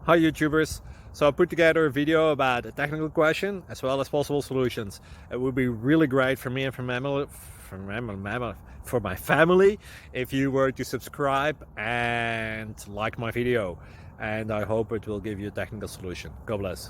Hi YouTubers! So I put together a video about a technical question as well as possible solutions. It would be really great for me and for my family if you were to subscribe and like my video, and I hope it will give you a technical solution. God bless.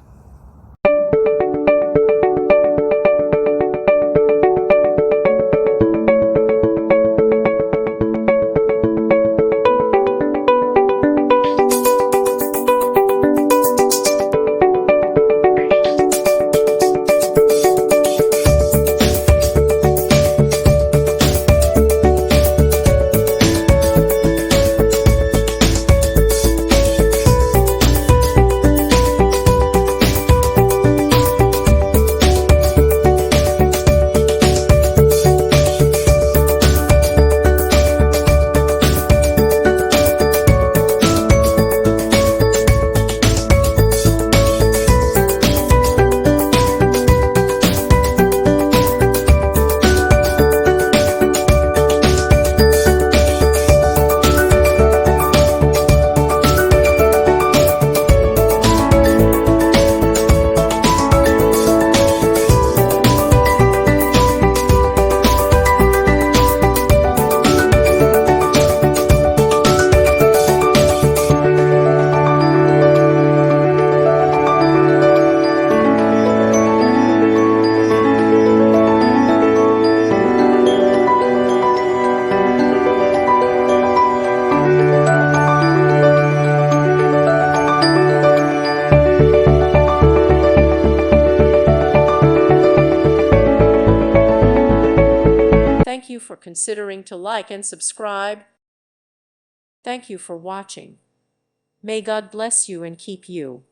Thank you for considering to like and subscribe. Thank you for watching. May God bless you and keep you.